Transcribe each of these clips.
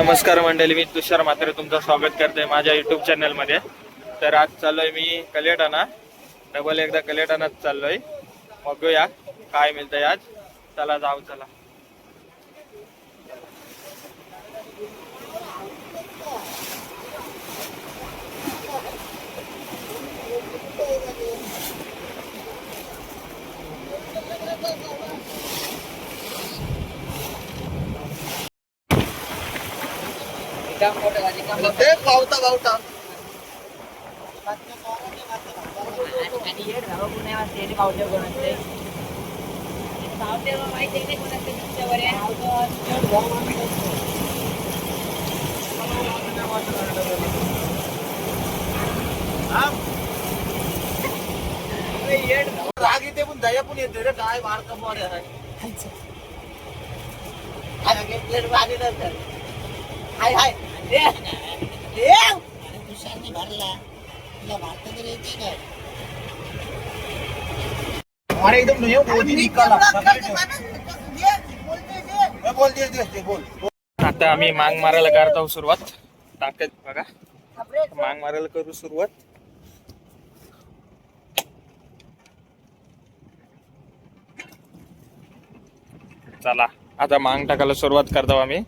नमस्कार मंडळी, मी तुषार मात्र तुमचं स्वागत करते माझ्या युट्यूब चॅनलमध्ये. तर आज चाललोय मी कलेटाणा, डबल एकदा कलेटाणाच चाललोय. बघूया काय मिळतंय आज. चला जाऊ चला. पावता पावता राग येते पण दया पण येते रे. काय मार कमवाडे हाय हाय तुषारने भरला तुला भारत तरी येते काय. अरे एकदम नाही मोदी निकाला बोल दे बोल. आता आम्ही मांग मारायला करतो सुरुवात. ताकद बघा, मांग मारायला करू सुरुवात. चला आता मांग टाकायला सुरुवात करतो आम्ही.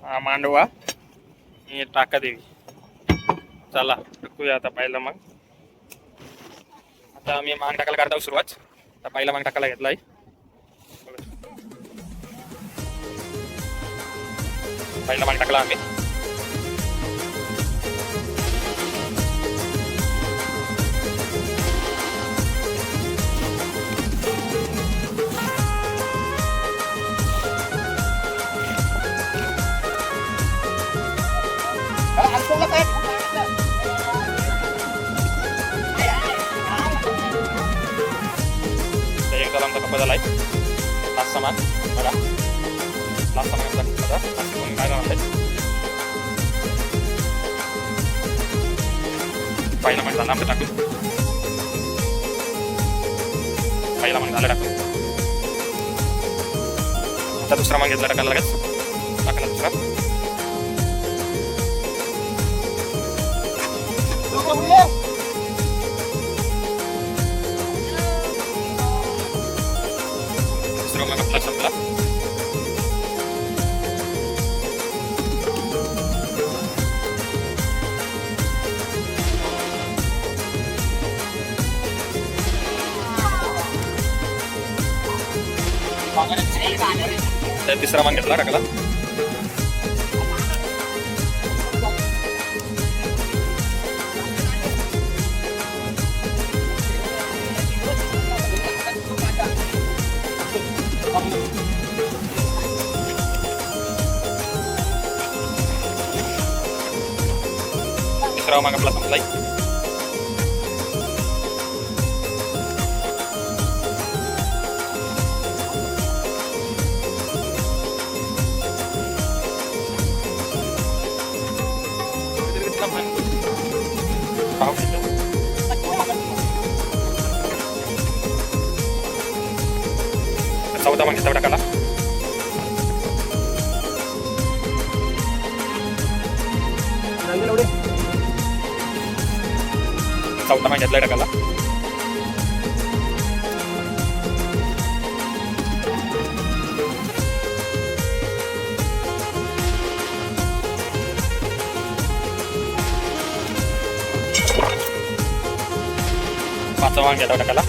हा मांडवा हे टाका देवी. चला टाकूया आता पहिला मग. आता आम्ही मांग टाकायला करतो सुरुवात. आता पहिला मांग टाकायला घेतलाय. पहिला मांग टाकला आम्ही. आमचा कपा झालाय. लास्ट सामान बघा, लास्ट सामान काय आहे. पहिला मान झाला आमचं टाकून. पहिला मान झाला टाकून. आता दुसरा मान घेतला टाकायला लगेच. टाकला दुसरा. मग आपला संपला. तिसरा मान घेतला टाकला. तिसरा मग आपला संपलाय. चौथा मग घेतला टाकाला. चौथा मग घेतला टाकाला. पाचवा मग घेतला टाकाला.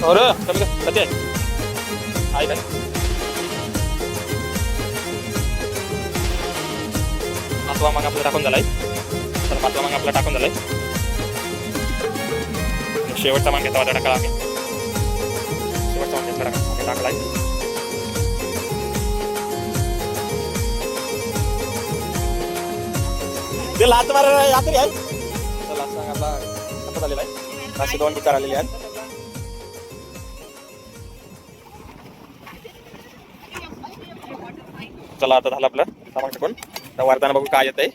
और कमी कधी आहे काय. पाचवा मग आपला टाकून झालाय. तर पाचवा मग आपला टाकून झालाय. शेवटचा मग घेतला टाकला आम्ही. शेवटचा मग घेतला टाकलाय. ते लाच मार यात्री आहे. लाच आपला कसा झालेला आहे. असे दोन विचार आलेले आहेत. चला आता झालं आपलं सामान टाकून. तर वरताना बघू काय येतंय.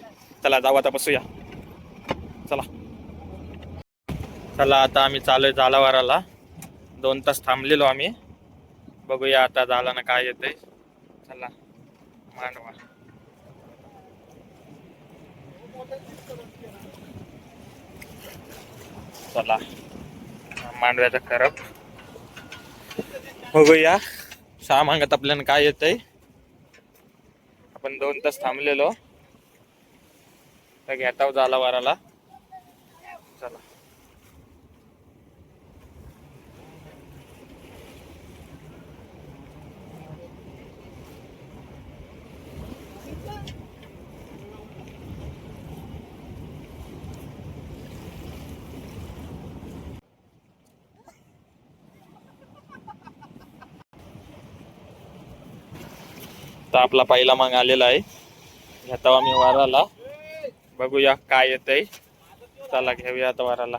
चला जाऊ आता बसूया. चला चला आता आम्ही चालूय जालावाराला. 2 तास थांबलेलो आम्ही. बघूया आता झाला ना काय येतंय. चला मांडवा. चला मांडव्याचा खरप बघूया. सामानात आपल्याला काय येतंय. आपण 2 तास थांबलेलो तर घेताव जालावाराला. चला तर आपला पहिला मांग आलेला आहे. घेताव आम्ही वाराला. बघूया काय येतंय. चला घेऊया आता वाराला.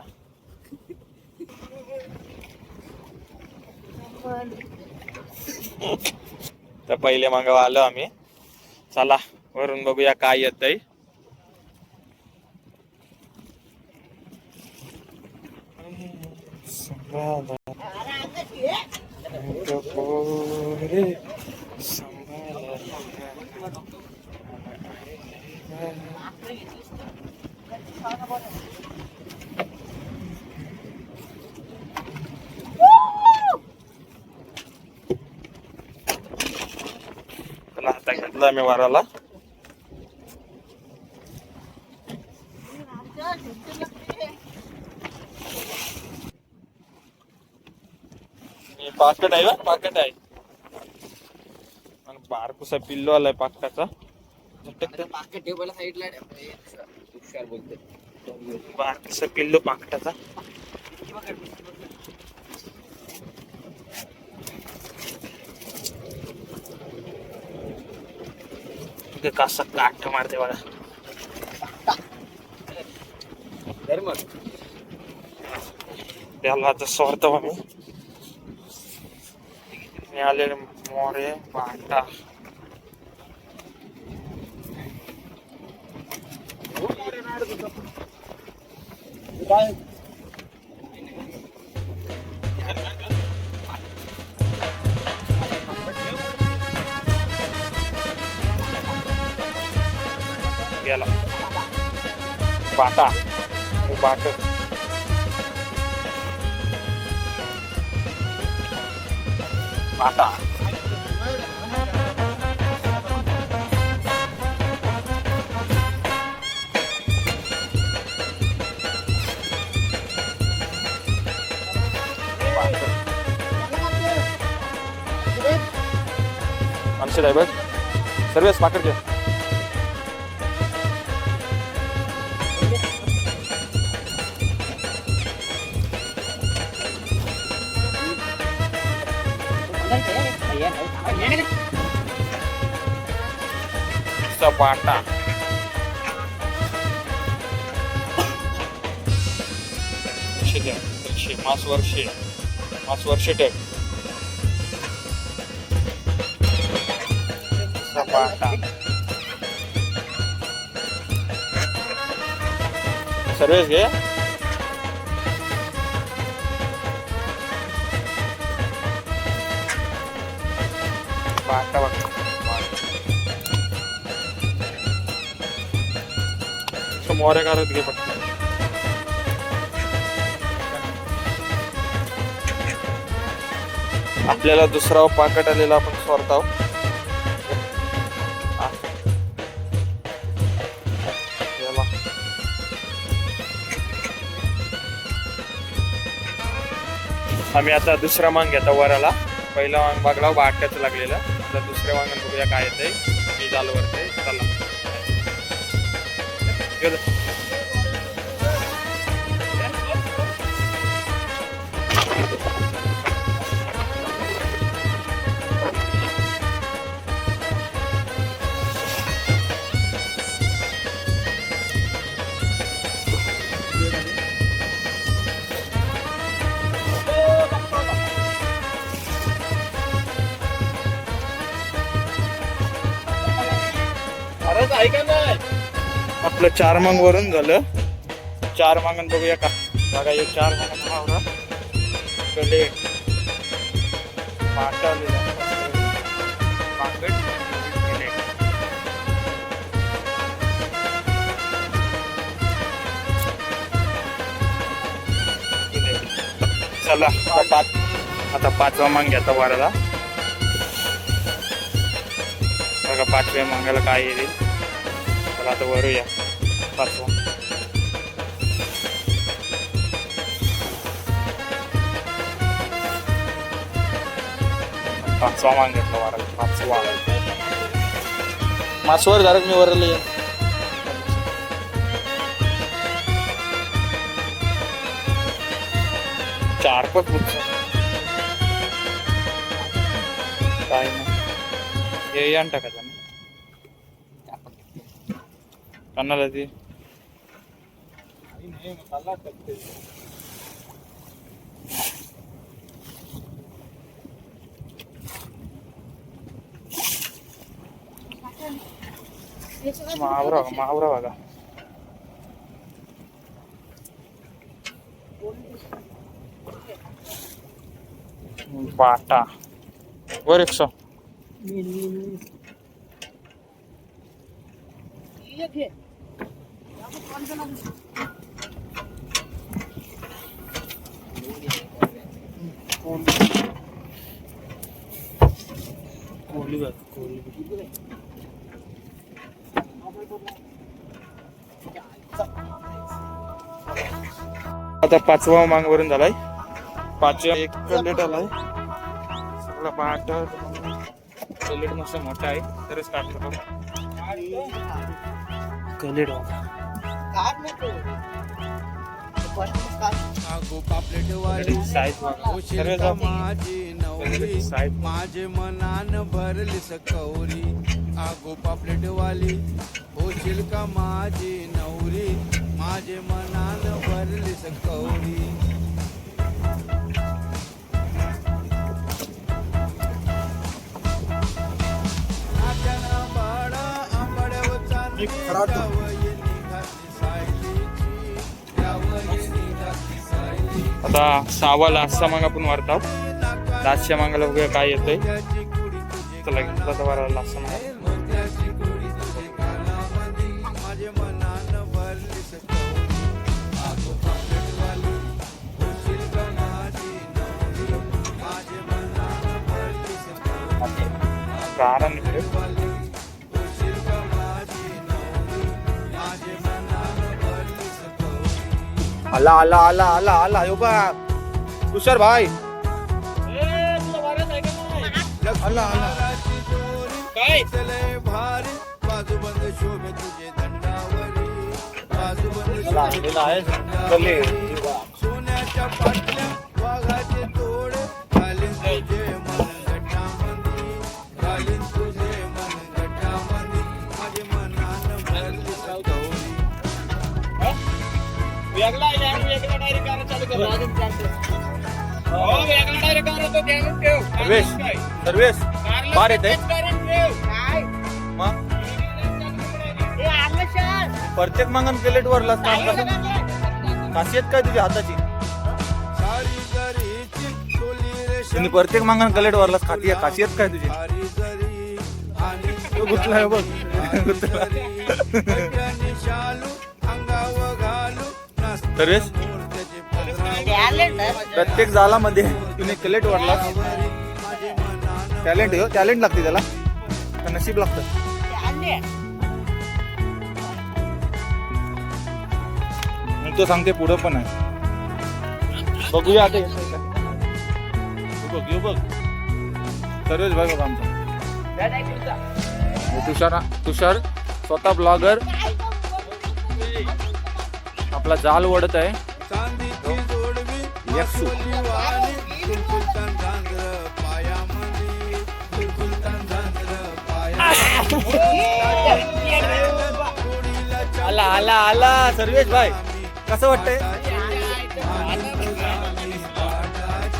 तर पहिले मांग आलो आम्ही. चला वरून बघूया काय येतंय. चला आता घेतला मी वाराला. पाकट आहे. पाकट आहे आणि बारकुसा पिल्लो आलाय पाकटाचा. बारकुसा पिल्लो पाकटाचा. कसा काठ मारते बघा. त्याला आता सोडतो आम्ही. आलेले मोरे बाटा. गेला बाटा. बाट बाटा. माणसं आहे बघ. सर्वेस पाकड घे. बाटा मास वर्षे टेक बाटा. सर्वेस घे. बाटा बघ. मोरे करत घे फक्त. आपल्याला दुसरा पाकट आलेला आपण सोडताव. आम्ही आता दुसरा मांग घेता वराला. पहिला मांग बघला बाट्याचं लागलेलं. आता दुसऱ्या मांगात बघूया काय येतंय. मी झालं वरते. चला आपलं 4 मांग वरून झालं. 4 मांगण बघूया का बघा. हे 4 मांगण वावरा कले पाटावलेला पाकट केले. चला आता 5वा मांग घेता वाराला. बघा 5व्या मांगाला काय येईल. चला आता वरूया 5वा. 5वा मांग घेतला वाराला. 5वा मासवर धारक मी वरले 4 पण पुढचं काय ना हे यान टाकायचं ना कानाला ती महावरा बघा. पाटा वर 100 आता 5वा मांग वरून झालाय. 5व्या एक कलेट आलाय. सगळा पाट कलेट मस्त मोठा आहे तरच काढतो कलेट माझे मनान भरली सकौरी. आगो पापलेट वाली होशील का माझी नवरी. माझे मनान भरली सकौरी. आता 6वा लास्टचा मांग आपण वारतो. लास्टच्या मांगाला बघूया काय येतंय. चला घेतला तर वारा लास्टचा मांग. कारण आला आला आला आला आला यो बा तुषार भाई आला आला काय भारी बाजूबंद शोभे तुझे दंडावरी. बाजूबंद सोन्याच्या पाटल्या वाघाचे तोड. घालीन तुझे मन गटामंदी. घालीन तुझे मन गटामंदी. माझे मनान भरली सकौरी. वेगळा डायरेक्ट कार चालू कर. हो वेगळा डायरेक्ट कार तो ध्यान ठेव. सर्वेश बार येते प्रत्येक मांगण प्लेट वरला खासियत काय तुझ्या हाताची. सारी जरीची सोली रे तुम्ही प्रत्येक मांगण प्लेट वरलाच खाती खासियत काय तुझी. सारी जरी आणि गुतलाय बघ त्याने शालू अंगावर घालू. सर्वेश प्रत्येक जालामध्ये तुम्ही क्लेट वाढला. टॅलेंट हो टॅलेंट लागते त्याला का नशीब लागतं. तो सांगते पुढं पण आहे. बघूया आता बघ बघ सर्वेश भाई बघा आमचा तुषार स्वतः ब्लॉगर आपला जाल ओढत आहे. चांदीची जोडवी एकशे. वाली सुलतान झांजर पायामध्ये. सुलतान झांजर पायामध्ये. आला आला आला सर्वेश भाई कसं वाटतंय.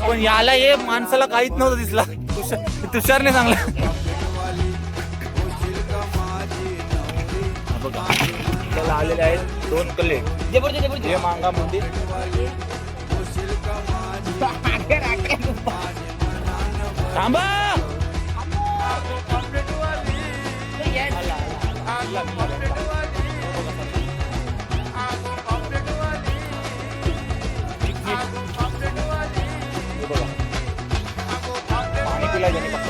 पण याला हे माणसाला काहीच नव्हतं दिसला. तुषारने सांगला बघा त्याला आलेले आहेत 2 कलेट हे मांगा मंदिर थांबा पाणी पिलाय त्याने फक्त.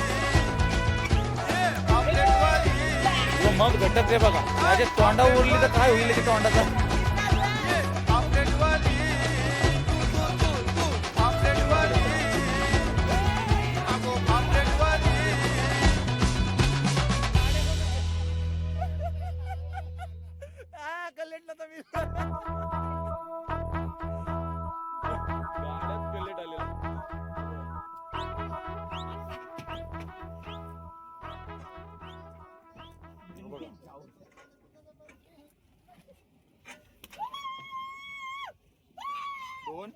मग घटक रे बघा माझ्या तोंडावर उरली तर काय होईल की तोंडाचा दोन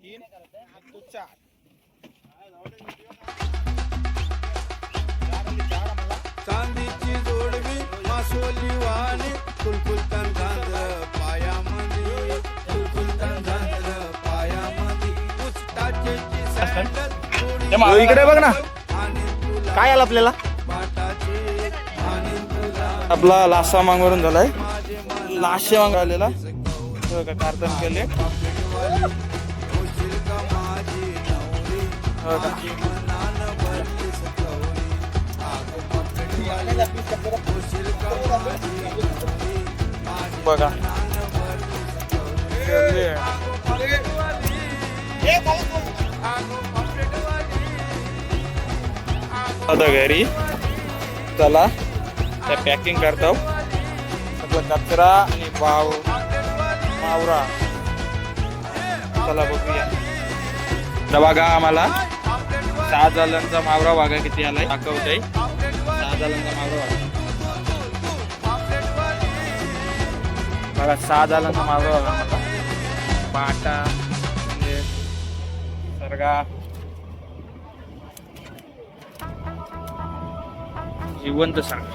तीन तो चार चांदीची जोडवी मासोली वाणी कुलकुलतान झांजर पायामध्ये कुलकुलतान झांजर पायामध्ये उचटाचे सॅन्डल इकडे बघ ना आणि तुला काय आलं आपल्याला पाटाचे आणि तुला आपला लासा मागवरून झालाय लाशे माग आलेला कार्टन केले होशील का माझी नवरी माझी मनान भरली सतवरी आगो पॉकेटवाली होशील का माझी नवरी माझी बघा मनान भरली सतवरी आगो पॉकेटवाली आगो पॉकेटवाली आता घरी चला त्या पॅकिंग करतो आपला कचरा आणि मावरा चला बघूया तर बघा आम्हाला 6 जालांचा मावरा बघा किती आलाय दाखवतोय 6 जालांचा मावरा बघा 6 जालांचा मावरा बघा मला पाटा म्हणजे सरगा जिवंत सरगा